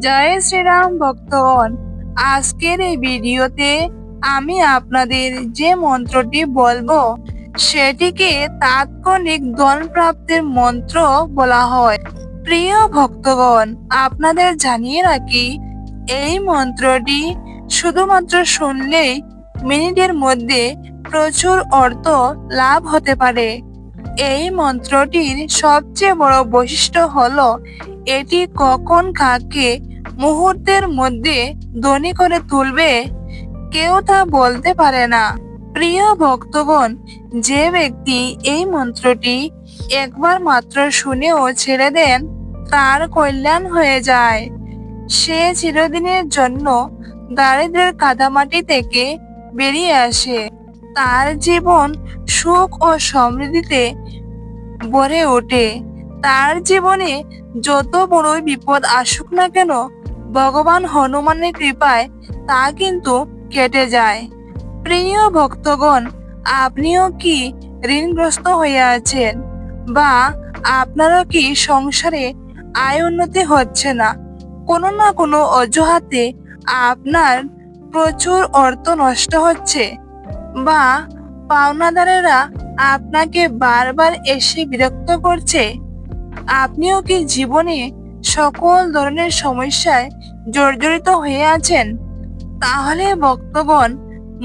জয় শ্রীরাম ভক্তগণ। আজকের এই ভিডিওতে আমি আপনাদের যে মন্ত্রটি বলবো সেটিকে তাৎক্ষণিক ধন প্রাপ্তির মন্ত্র বলা হয়। প্রিয় ভক্তগণ, আপনাদের জানিয়ে রাখি, এই মন্ত্রটি শুধুমাত্র শুনলেই মিনিটের মধ্যে প্রচুর অর্থ লাভ হতে পারে। এই মন্ত্রটির সবচেয়ে বড় বৈশিষ্ট্য হলো এটি কখন কাকে মুহূর্তের মধ্যে ধনী করে তুলবে কেউ তা বলতে পারে না। প্রিয় ভক্তগণ, যে ব্যক্তি এই মন্ত্রটি একবার মাত্র শুনেও ছেড়ে দেন তার কল্যাণ হয়ে যায়। সে চিরদিনের জন্য দারিদ্র্যের কাদামাটি থেকে বেরিয়ে আসে। তার জীবন সুখ ও সমৃদ্ধিতে ভরে ওঠে। তার জীবনে যত বড়ই বিপদ আসুক না কেন, ভগবান হনুমানের কৃপায় তা কিন্তু কেটে যায়। প্রিয় ভক্তগণ, আপনিও কি ঋণগ্রস্ত হয়ে আছেন, বা আপনারও কি সংসারে আয় উন্নতি হচ্ছে না? কোনো না কোনো অজুহাতে আপনার প্রচুর অর্থ নষ্ট হচ্ছে, বা পাওনাদারেরা আপনাকে বারবার এসে বিরক্ত করছে? আপনিও কি জীবনে সকল ধরনের সমস্যায় জর্জরিত হয়ে আছেন? তাহলে ভক্তগণ,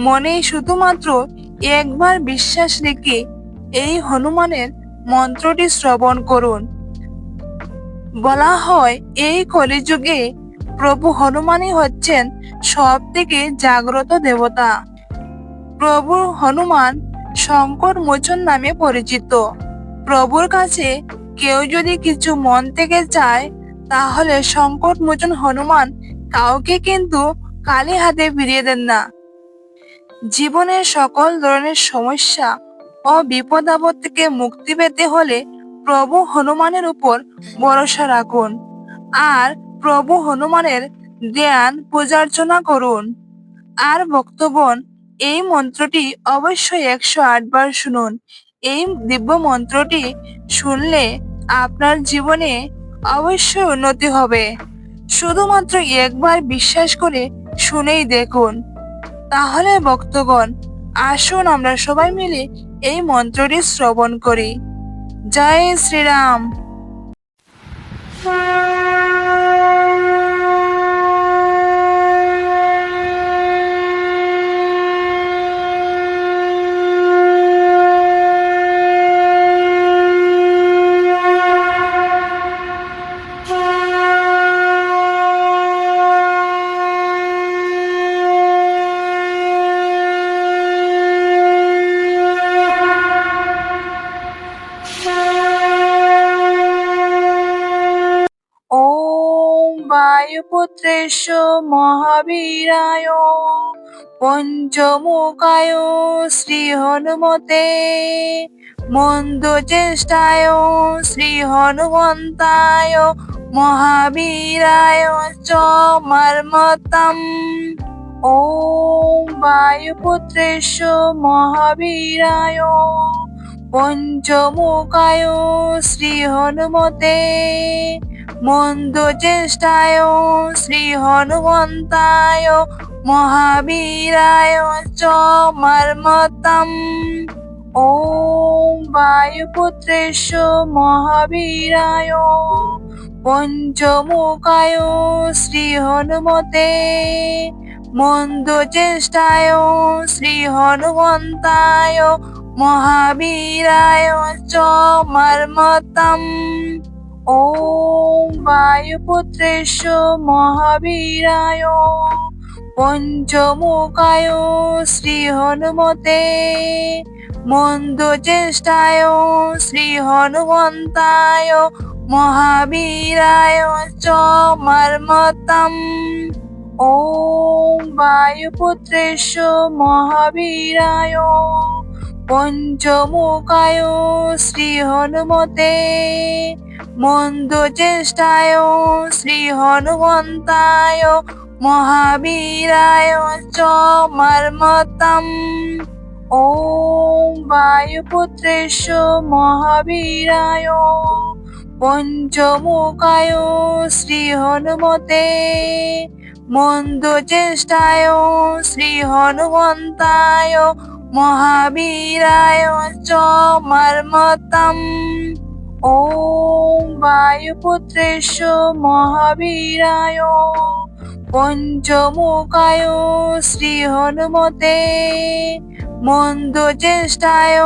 মনে শুধুমাত্র একবার বিশ্বাস রেখে এই হনুমানের মন্ত্রটি শ্রবণ করুন। বলা হয়, এই কলিযুগে প্রভু হনুমানই হচ্ছেন সব থেকে জাগ্রত দেবতা। প্রভু হনুমান সংকট মোচন নামে পরিচিত। প্রভুর কাছে কেউ যদি কিছু মন থেকে চায়, তাহলে সংকট মোচন হনুমান কাউকে কিন্তু খালি হাতে ফিরিয়ে দেন না। জীবনের সকল ধরনের সমস্যা ও বিপদ আপদ থেকে মুক্তি পেতে হলে প্রভু হনুমানের উপর ভরসা রাখুন, আর প্রভু হনুমানের ধ্যান পূজার্চনা করুন। আর ভক্তগণ, এই মন্ত্রটি অবশ্যই 108 বার শুনুন। এই দিব্য মন্ত্রটি শুনলে আপনার জীবনে অবশ্যই উন্নতি হবে। শুধুমাত্র একবার বিশ্বাস করে শুনেই দেখুন। তাহলে ভক্তগণ, আসুন আমরা সবাই মিলে এই মন্ত্রটি শ্রবণ করি। জয় শ্রীরাম। ওম বায়ুপুত্রেশ মহাবীরায় পঞ্চমুখায় শ্রী হনুমতে মন্দ চেষ্টায় শ্রী হনুমন্তায় মহাবীরায় চ মর্মতম। ওম বায়ুপুত্রেশ মহাবীরায় পঞ্চমুখায় শ্রী হনুমতে মন্দ চেষ্টায় শ্রী হনুমন্তায় মহাবীরায় চ মর্মতম। ওম বায়ুপুত্রেশ মহাবীরায় পঞ্চমুখায় শ্রী হনুমতে মন্দ চেষ্টায় শ্রী হনুমন্তায় মহাবীরায় চ মর্মতম। ওম বায়ুপুত্রেশ মহাবীরায় পঞ্চমুখায় শ্রী হনুমতে মন্দ চেষ্টায় শ্রী হনুমন্তায় মহাবীরায় চ মর্মতম। ওম বায়ুপুত্রেশ মহাবীরায় পঞ্চমুখায় শ্রী হনুমতে মন্দ চেষ্টায় শ্রী হনুমন্তায় মহাবীরায় চ মর্মতম। ওম বায়ুপুত্রেশ মহাবীরায় পঞ্চমুখায় শ্রী হনুমতে, মন্দ চেষ্টায় শ্রী হনুমন্তায়, মহাবীরায় চ মর্মতম। ওম বায়ুপুত্রেশ্ব মহাবীরায় পঞ্চমুখায় শ্রী হনুমতে, মন্দ চেষ্টায়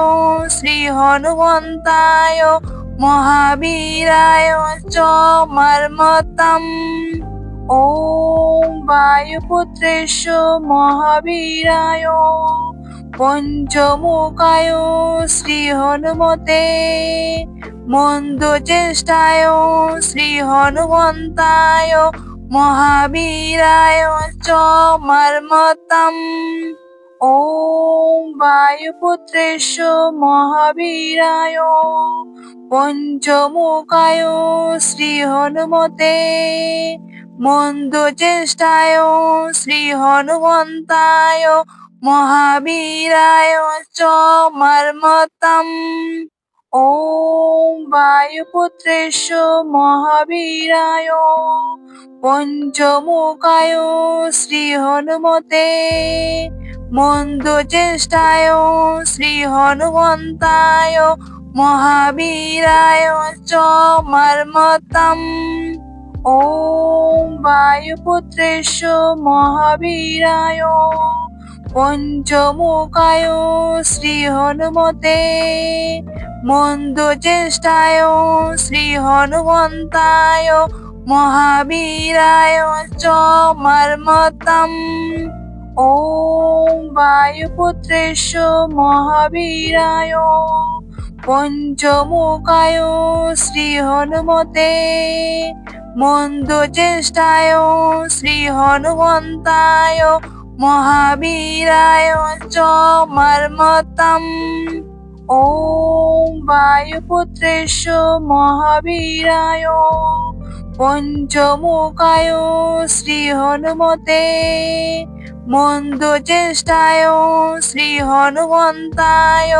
শ্রী হনুমন্তায়, মহাবীরায় চ মর্মতম। ওম বায়ুপুত্রেশ্ব মহাবীরায় পঞ্চমুখায় শ্রী হনুমতে, মন্দ চেষ্টায় শ্রী হনুমন্তায়, মহাবীরায় চ মর্মতম। ওম বায়ুপুত্রেশ্ব মহাবীরায় পঞ্চমুখায় শ্রী হনুমতে, মন্দ চেষ্টায় শ্রী হনুমন্তায়, মহাবীরায় চ মর্মতম। ওম বায়ুপুত্রেশ্ব মহাবীরায় পঞ্চমুখায় শ্রী হনুমতে, মন্দ চেষ্টায় শ্রী হনুমন্তায়, মহাবীরায় চ মর্মতম। ওম বায়ুপুত্রেশ্ব মহাবীরায় পঞ্চমুখায় শ্রী হনুমতে, মন্দ চেষ্টায় শ্রী হনুমন্তায়, মহাবীরায় চ মর্মতম। ওম বায়ুপুত্রেশ্ব মহাবীরায় পঞ্চমুখায় শ্রী হনুমতে, মন্দ চেষ্টায় শ্রী হনুমন্তায়, মহাবীরায় চ মর্মতম। ওম বায়ুপুত্রেশ্ব মহাবীরায় পঞ্চমুখায় শ্রী হনুমতে, মন্দ চেষ্টায় শ্রী হনুমন্তায়,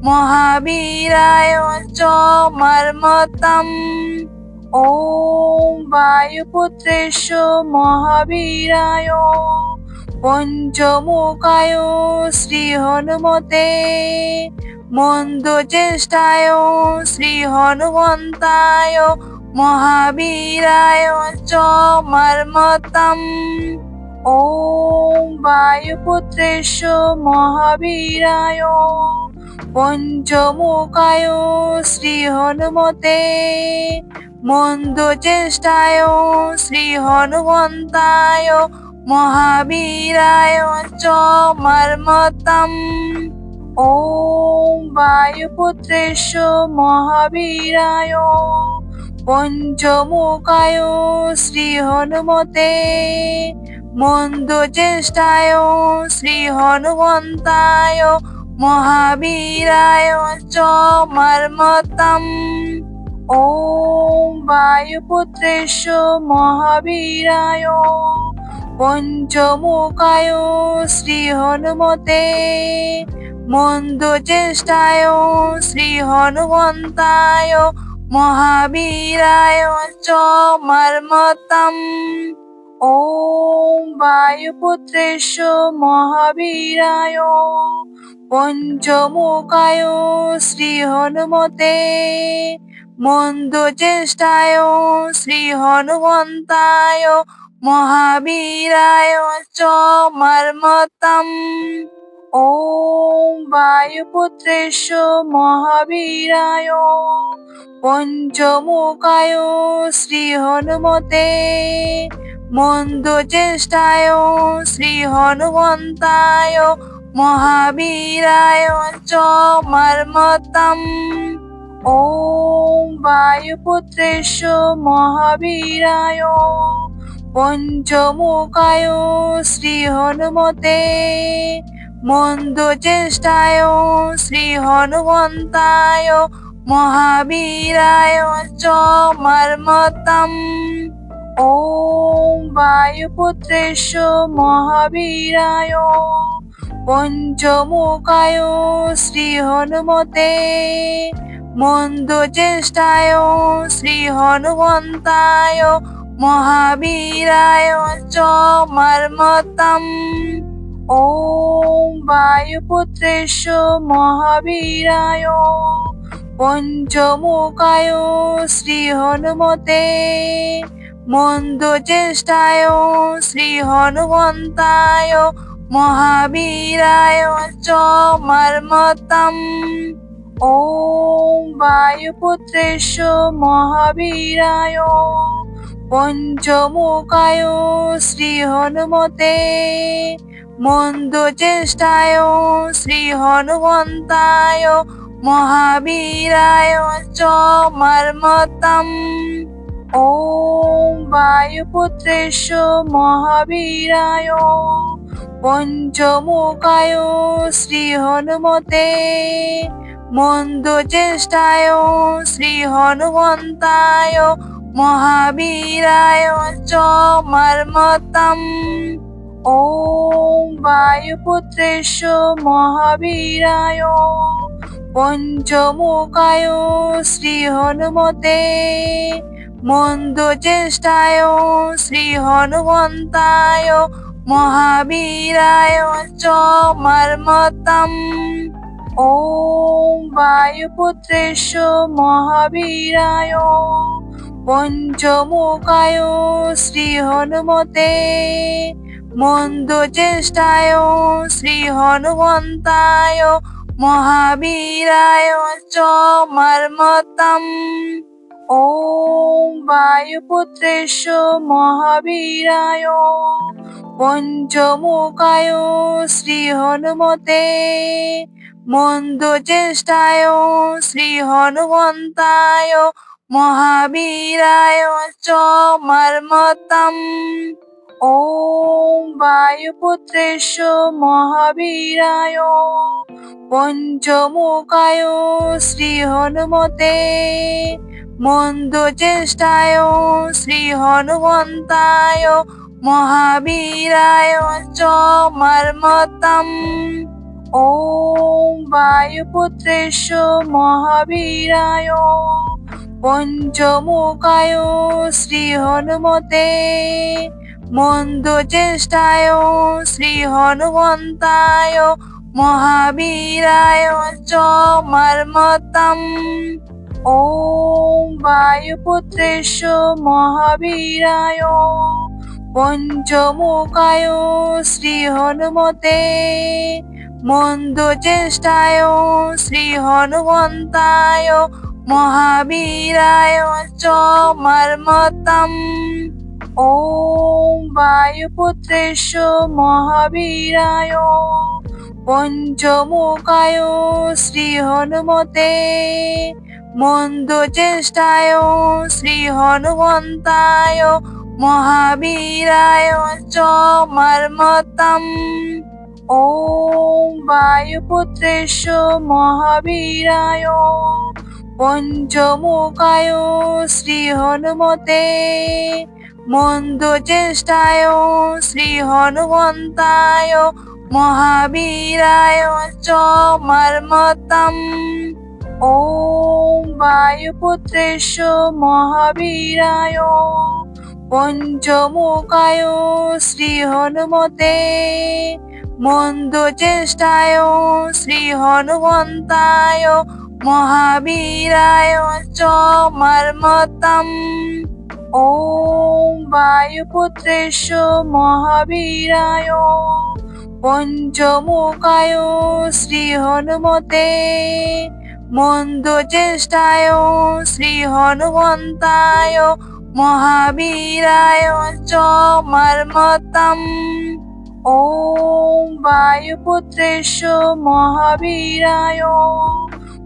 মহাবীরায় চ মর্মতম। ওম বায়ুপুত্রেশ্ব মহাবীরায় পঞ্চমুখায় শ্রী হনুমতে, মন্দ চেষ্টায় শ্রী হনুমন্তায়, মহাবীরায় চ মর্মতম। ওম বায়ুপুত্রেশ্ব মহাবীরায় পঞ্চমুখায় শ্রী হনুমতে, মন্দ চেষ্টায় শ্রী হনুমন্তায়, মহাবীরায় চ মর্মতম। ওম বায়ুপুত্রেশ্ব মহাবীরায় পঞ্চমুখায় শ্রী হনুমতে, মন্দ চেষ্টায় শ্রী হনুমন্তায়, মহাবীরায় চ মর্মতম। ওম বায়ুপুত্রেশ্ব মহাবীরায় পঞ্চমুখায় শ্রী হনুমতে, মন্দ চেষ্টায় শ্রী হনুমন্তায়, মহাবীরায় চ মর্মতম। ওম বায়ুপুত্রেশ্ব মহাবীরায় পঞ্চমুখায় শ্রী হনুমতে, মন্দ চেষ্টায় শ্রী হনুমন্তায়, মহাবীরায় চ মর্মতম। ওম বায়ুপুত্রেশ্ব মহাবীরায় পঞ্চমুখায় শ্রী হনুমতে, মন্দ চেষ্টায় শ্রী হনুমন্তায়, মহাবীরায় চ মর্মতম। ওম বায়ুপুত্রেশ্ব মহাবীরায় পঞ্চমুখায় শ্রী হনুমতে, মন্দ চেষ্টায় শ্রী হনুমন্তায়, মহাবীরায় চ মর্মতম। ওম বায়ুপুত্রেশ্ব মহাবীরায় পঞ্চমুখায় শ্রী হনুমতে, মন্দ চেষ্টায় শ্রী হনুমন্তায় মহাবীরায় চ মর্মতম। ওম বায়ুপুত্রেশ্ব মহাবীরায় পঞ্চমুখায় শ্রী হনুমতে মন্দ চেষ্টায় শ্রী হনুমন্তায় মহাবীরায় চ মর্মতম। ওম বায়ুপুত্রেশ্ব মহাবীরায় পঞ্চমুখায় শ্রী হনুমতে মন্দ চেষ্টায় শ্রী হনুমন্তায় মহাবীরায় চ মর্মতম। ওম বায়ুপুত্রেশ্ব মহাবীরায় পঞ্চমুখায় শ্রী হনুমতে মন্দ চেষ্টায় শ্রী হনুমন্তায় মহাবীরায় চ মর্মতম। ওম বায়ুপুত্রেশ্ব মহাবীরায় পঞ্চমুখায় শ্রী হনুমতে মন্দ চেষ্টায় শ্রী হনুমন্তায় মহাবীরায় চ মর্মতম। ওম বায়ুপুত্রেশ্ব মহাবীরায় পঞ্চমুখায় শ্রী হনুমতে মন্দ চেষ্টায় শ্রী হনুমন্তায় মহাবীরায় চ মর্মতম। ওম বায়ুপুত্রেশ্ব মহাবীরায় পঞ্চমুখায় শ্রী হনুমতে মন্দ চেষ্টায় শ্রী হনুমন্তায় মহাবীরায় চ মর্মতম। ওম বায়ুপুত্রেশ্ব মহাবীরায় পঞ্চমুখায় শ্রী হনুমতে মন্দ চেষ্টায় শ্রী হনুমন্তায় মহাবীরায় চ মর্মতম। ওম বায়ুপুত্রেশ্ব মহাবীরায় পঞ্চমুখায় শ্রী হনুমতে মন্দ চেষ্টায় শ্রী হনুমন্তায় মহাবীরায় চ মর্মতম। ওম বায়ুপুত্রেশ্ব মহাবীরায় পঞ্চমুখায় শ্রী হনুমতে মন্দ চেষ্টায় শ্রী হনুমন্তায় মহাবীরায় চ মর্মতম। ওম বায়ুপুত্রেশ্ব মহাবীরায় পঞ্চমুখায় শ্রী হনুমতে মন্দ চেষ্টায় শ্রী হনুমন্তায় মহাবীরায় চ মর্মতম। ওম বায়ুপুত্রেশ্ব মহাবীরায় পঞ্চমুখায় শ্রী হনুমতে মন্দ চেষ্টায় শ্রী হনুমন্তায় মহাবীরায় চ মর্মতম। ওম বায়ুপুত্রেশ্ব মহাবীরায় পঞ্চমুখায় শ্রী হনুমতে মন্দ চেষ্টায় শ্রী হনুমন্তায় মহাবীরায় চ মর্মতম। ওম বায়ুপুত্রেশ্ব মহাবীরায় পঞ্চমুখায় শ্রী হনুমতে মন্দ চেষ্টায় শ্রী হনুমন্তায় মহাবীরায় চ মর্মতম। ওম বায়ুপুত্রেশ্ব মহাবীরায়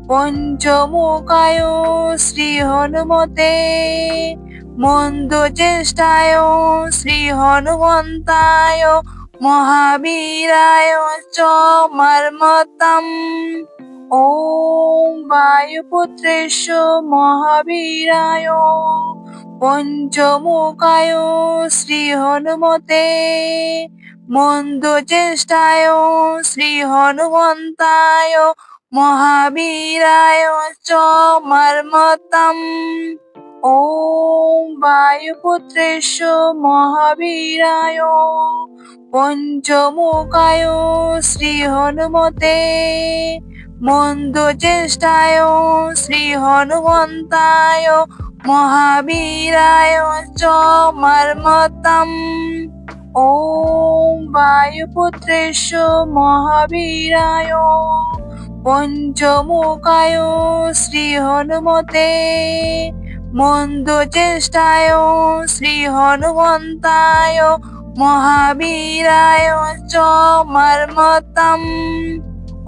পঞ্চমুখায় শ্রী হনুমতে মন্দ চেষ্টায় শ্রী হনুমন্তায় মহাবীরায় চ মর্মতম। ওম বায়ুপুত্রেশ্ব মহাবীরায় পঞ্চমুখায় শ্রী হনুমতে মন্দ চেষ্টায় শ্রী হনুমন্তায় মহাবীরায় চ মর্মতম। ওম বায়ুপুত্রেশ্ব মহাবীরায় পঞ্চমুখায় শ্রী হনুমতে মন্দ চেষ্টায় শ্রী হনুমন্তায় মহাবীরায় চ মর্মতম। ওম বায়ুপুত্রেশ্ব মহাবীরায় পঞ্চমুখায় শ্রী হনুমতে মন্দ চেষ্টায় শ্রী হনুমন্তায় মহাবীরায় চ মর্মতম।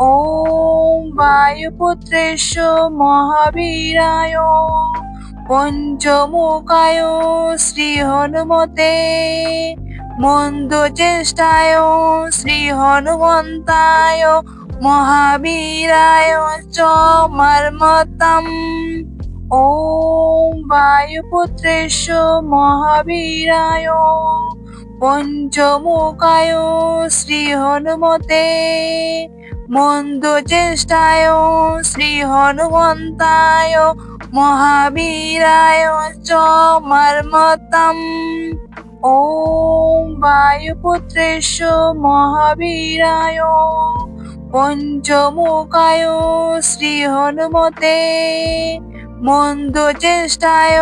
ওম বায়ুপুত্রেশ্ব মহাবীরায় পঞ্চমুখায় শ্রী হনুমতে মন্দ চেষ্টায় শ্রী হনুমন্তায় মহাবীরায় চ মর্মতম। ওম বায়ুপুত্রেশ্ব মহাবীরায় পঞ্চমুখায় শ্রী হনুমতে মন্দ চেষ্টায় শ্রী হনুমন্তায় মহাবীরায় চ মর্মতম। ওম বায়ুপুত্রেশ্ব মহাবীরায় পঞ্চমুখায় শ্রী হনুমতে মন্দ চেষ্টায়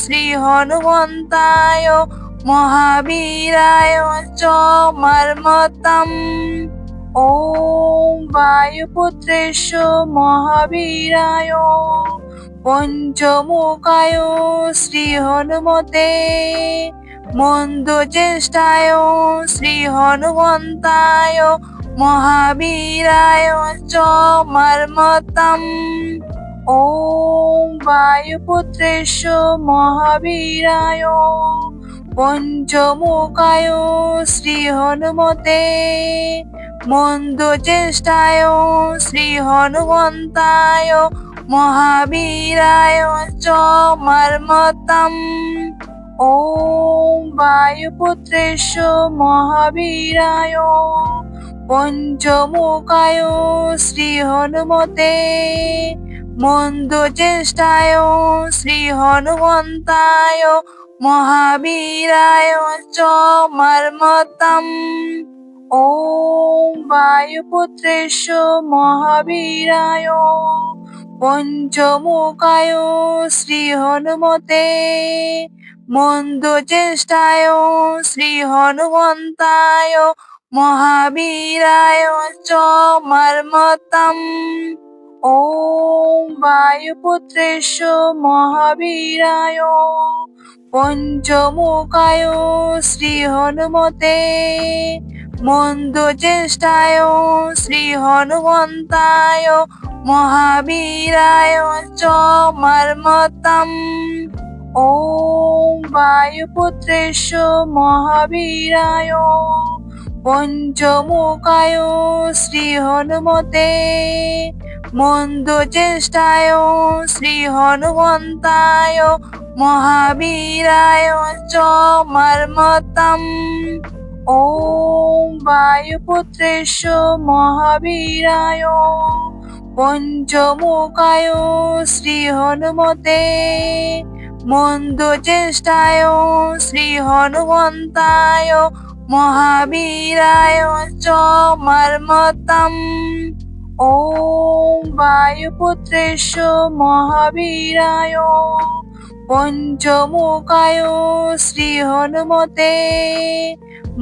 শ্রী হনুমন্তায় মহাবীরায় চ মর্মতম। ওম বায়ুপুত্রেশ্ব মহাবীরায় পঞ্চমুখায় শ্রী হনুমতে মন্দ চেষ্টায় শ্রী হনুমন্তায় মহাবীরায় চ মর্মতম। ওম বায়ুপুত্রেশ্ব মহাবীরায় পঞ্চমুখায় শ্রী হনুমতে মন্দ চেষ্টায় শ্রী হনুমন্তায় মহাবীরায় চ মর্মতম। ওম বায়ুপুত্রেশ্ব মহাবীরায় পঞ্চমুখায় শ্রী হনুমতে মন্দ চেষ্টায় শ্রী হনুমন্তায় মহাবীরায় চ মর্মতম। ওম বায়ুপুত্রেশ্ব মহাবীরায় পঞ্চমুখায় শ্রী হনুমতে মন্দ চেষ্টায় শ্রী হনুমন্তায় মহাবীরায় চ মর্মতম। ওম বায়ুপুত্রেশ্ব মহাবীরায় পঞ্চমুখায় শ্রী হনুমতে মন্দ চেষ্টায় শ্রী হনুমন্তায় মহাবীরায় চ মর্মতম। ওম বায়ুপুত্রেশ্ব মহাবীরায় পঞ্চমুখায় শ্রী হনুমতে মন্দ চেষ্টায় শ্রী হনুমন্তায় মহাবীরায় চ মর্মতম। ওম বায়ুপুত্রেশ্ব মহাবীরায় পঞ্চমুখায় শ্রী হনুমতে মন্দ চেষ্টায় শ্রী হনুমন্তায় মহাবীরায় চ মর্মতম। ওম বায়ুপুত্রেশ্ব মহাবীরায় পঞ্চমুখায় শ্রী হনুমতে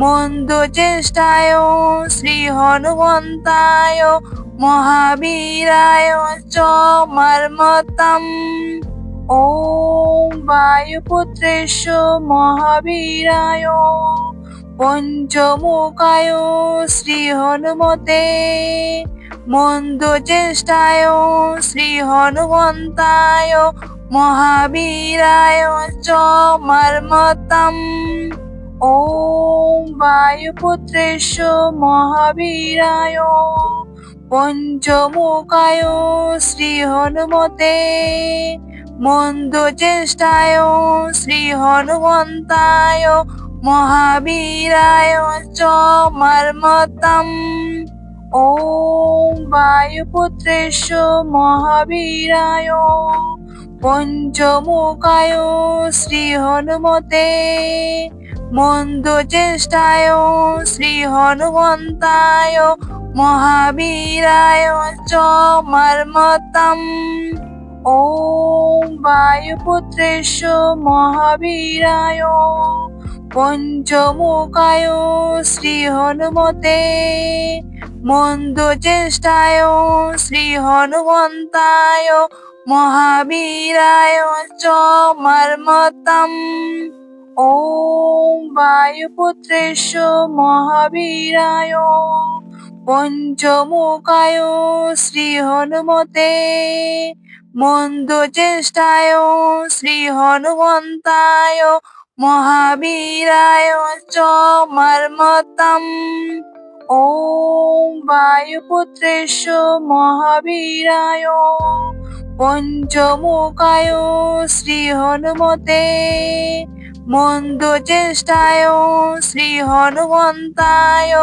মন্দ চেষ্টায় শ্রী হনুমন্তায় মহাবীরায় চ মর্মতম। ওম বায়ুপুত্রেশ্ব মহাবীরায় পঞ্চমুখায় শ্রী হনুমতে মন্দ চেষ্টায় শ্রী হনুমন্তায় মহাবীরায় চ মর্মতম। ওম বায়ুপুত্রেশ্ব মহাবীরায় পঞ্চমুখায় শ্রী হনুমতে মন্দ চেষ্টায় শ্রী হনুমন্তায় মহাবীরায় চ মর্মতম। ॐ वायुपुत्रेश महावीराय পঞ্চমুখায় শ্রী হনুমতে মন্দচেষ্টায় শ্রী হনুমন্তায় মহাবীরায় চ মর্মতম। ॐ वायुपुत्रेश महावीराय পঞ্চমুখায় শ্রী হনুমতে মন্দচেষ্টায় শ্রী হনুমন্তায় মহাবীরায় চ মর্মতম। ॐ वायुपुत्रेश महावीराय পঞ্চমুখায় শ্রী হনুমতে মন্দচেষ্টায় শ্রী হনুমন্তায় মহাবীরায় চ মর্মতম। ॐ वायुपुत्रेश महावीराय পঞ্চমুখায় শ্রী হনুমতে মন্দচেষ্টায় শ্রী হনুমন্তায়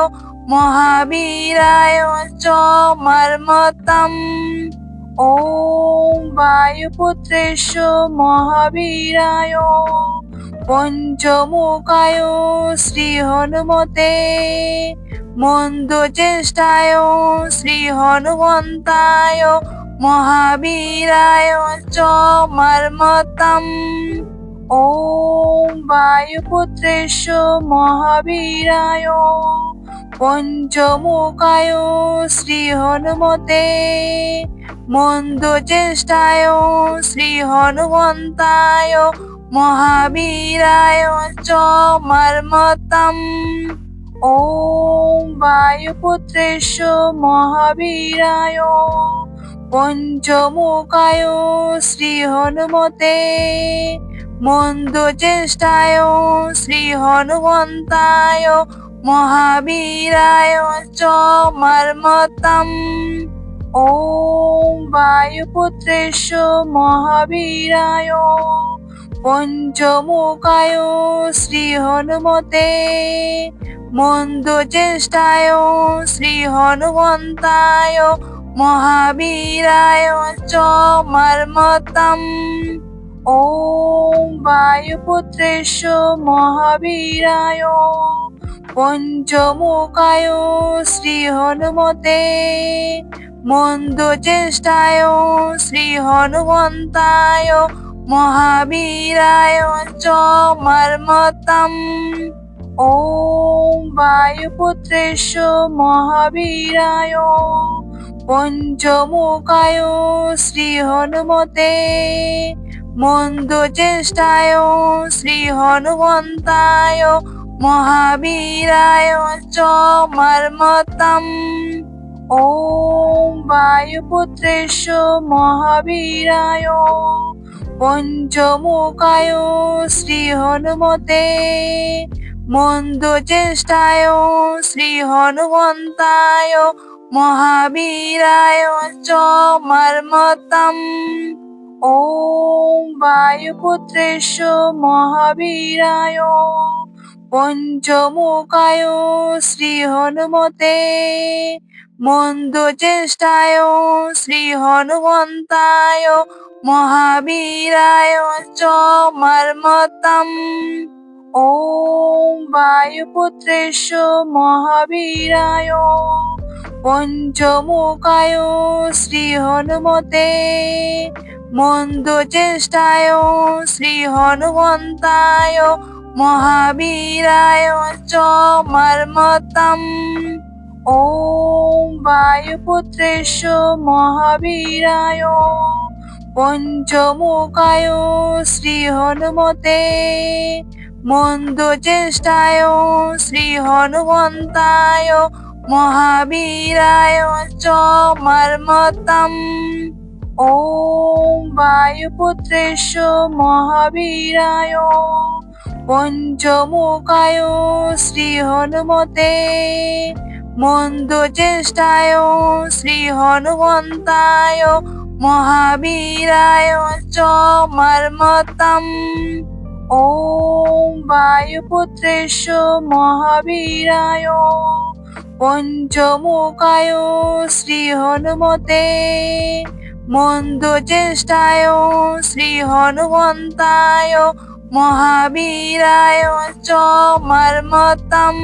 মহাবীরায় চ মর্মতম। ॐ वायुपुत्रेश महावीराय পঞ্চমুখায় শ্রী হনুমতে মন্দচেষ্টায় শ্রী হনুমন্তায় মহাবীরায় চ মর্মতম। ॐ वायुपुत्रेश महावीराय পঞ্চমুখায় শ্রী হনুমতে মন্দচেষ্টায় শ্রী হনুমন্তায় মহাবীরায় চ মর্মতম। ॐ वायुपुत्रेश महावीराय পঞ্চমুখায় শ্রী হনুমতে মন্দচেষ্টায় শ্রী হনুমন্তায় মহাবীরায় চ মর্মতম। ॐ वायुपुत्रेश महावीराय পঞ্চমুখায় শ্রী হনুমতে মন্দচেষ্টায় শ্রী হনুমন্তায় মহাবীরায় চ মর্মতম। ॐ वायुपुत्रेश महावीराय পঞ্চমুখায় শ্রী হনুমতে মন্দচেষ্টায় শ্রী হনুমন্তায় মহাবীরায় চ মর্মতম। ॐ वायुपुत्रेश महावीराय পঞ্চমুখায় শ্রী হনুমতে মন্দচেষ্টায় শ্রী হনুমন্তায় মহাবীরায় চ মর্মতম। ॐ वायुपुत्रेश महावीराय পঞ্চমুখায় শ্রী হনুমতে মন্দচেষ্টায় শ্রী হনুমন্তায় মহাবীরায় চ মর্মতম। ॐ वायुपुत्रेश महावीराय পঞ্চমুখায় শ্রী হনুমতে মন্দচেষ্টায় শ্রী হনুমন্তায় মহাবীরায় চ মর্মতম। ॐ वायुपुत्रेश महावीराय পঞ্চমুখায় শ্রী হনুমতে মন্দচেষ্টায় শ্রী হনুমন্তায় মহাবীরায় চ মর্মতম। ॐ वायुपुत्रेश महावीराय পঞ্চমুখায় শ্রী হনুমতে মন্দচেষ্টায় শ্রী হনুমন্তায় মহাবীরায় চ মর্মতম। ॐ वायुपुत्रेश महावीराय পঞ্চমুখায় শ্রী হনুমতে মন্দচেষ্টায় শ্রী হনুমন্তায় মহাবীরায় চ মর্মতম। ॐ वायुपुत्रेश महावीराय পঞ্চমুখায় শ্রী হনুমতে, মন্দ চেষ্টায় শ্রী হনুমন্তায়, মহাবীরায় চ মর্মতম।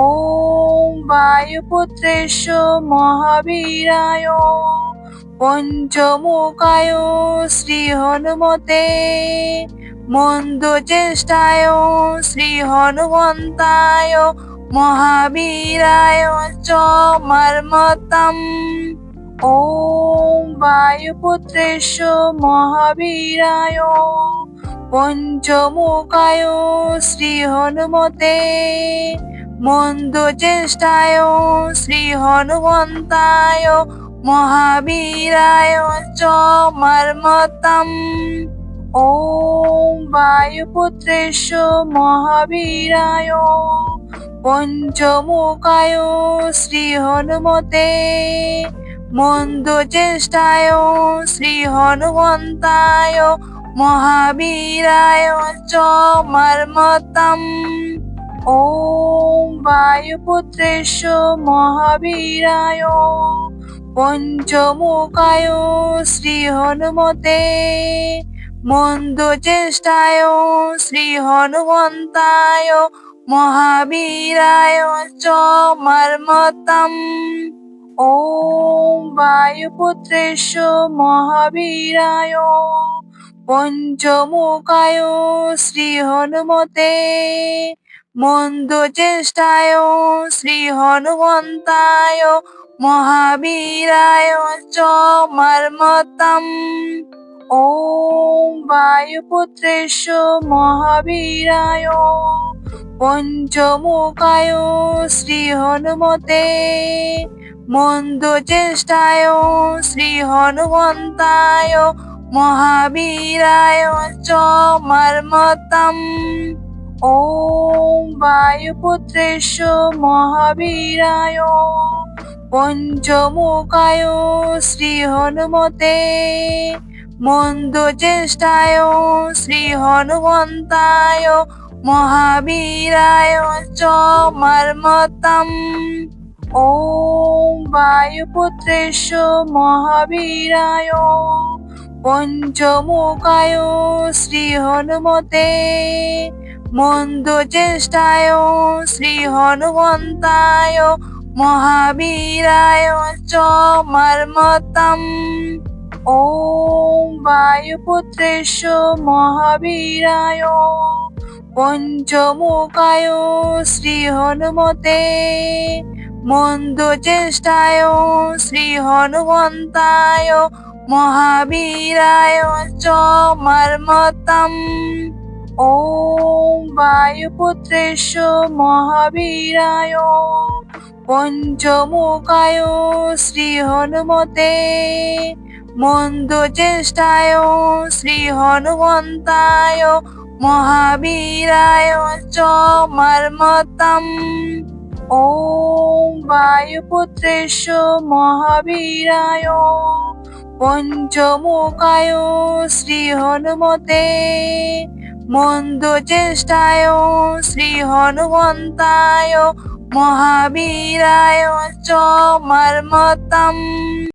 ওম বায়ুপুত্রেশ্ব মহাবীরায়, পঞ্চমুখায় শ্রী হনুমতে, মন্দ চেষ্টায় শ্রী হনুমন্তায়, মহাবীরায় চ মর্মতম। ওম বায়ুপুত্রেশ্ব মহাবীরায়, পঞ্চমুখায় শ্রী হনুমতে, মন্দ চেষ্টায় শ্রী হনুমন্তায়, মহাবীরায় চ মর্মতম। ওম বায়ুপুত্রেশ্ব মহাবীরায়, পঞ্চমুখায় শ্রী হনুমতে, মন্দ চেষ্টায় শ্রী হনুমন্তায়, মহাবীরায় চ মর্মতম। ওম বায়ুপুত্রেশ্ব মহাবীরায়, পঞ্চমুখায় শ্রী হনুমতে, মন্দ চেষ্টায় শ্রী হনুমন্তায়, মহাবীরায় চ মর্মতম। ওম বায়ুপুত্রেশ্ব মহাবীরায়, পঞ্চমুখায় শ্রী হনুমতে, মন্দ চেষ্টায় শ্রী হনুমন্তায়, মহাবীরায় চ মর্মতম। ওম বায়ুপুত্রেশ্ব মহাবীরায়, পঞ্চমুখায় শ্রী হনুমতে, মন্দ চেষ্টায় শ্রী হনুমন্তায়, মহাবীরায় চ মর্মতম। ওম বায়ুপুত্রেশ্ব মহাবীরায়, পঞ্চমুখায় শ্রী হনুমতে, মন্দ চেষ্টায় শ্রী হনুমন্তায়, মহাবীরায় চ মর্মতম। ওম বায়ুপুত্রেশ্ব মহাবীরায়, পঞ্চমুখায় শ্রী হনুমতে, মন্দ চেষ্টায় শ্রী হনুমন্তায়, মহাবীরায় চ মর্মতম। ওম বায়ুপুত্রেশ্ব মহাবীরায়, পঞ্চমুখায় শ্রী হনুমতে, মন্দ চেষ্টায় শ্রী হনুমন্তায়, মহাবীরায় চ মর্মতম। ওম বায়ুপুত্রেশ্ব মহাবীরায়, পঞ্চমুখায় শ্রী হনুমতে, মন্দ চেষ্টায় শ্রী হনুমন্তায়, মহাবীরায় চ মর্মতম। ওম বায়ুপুত্রেশ্ব মহাবীরায়, পঞ্চমুখায় শ্রী হনুমতে, মন্দ চেষ্টায় শ্রী হনুমন্তায়, মহাবীরায় চ মর্মতম।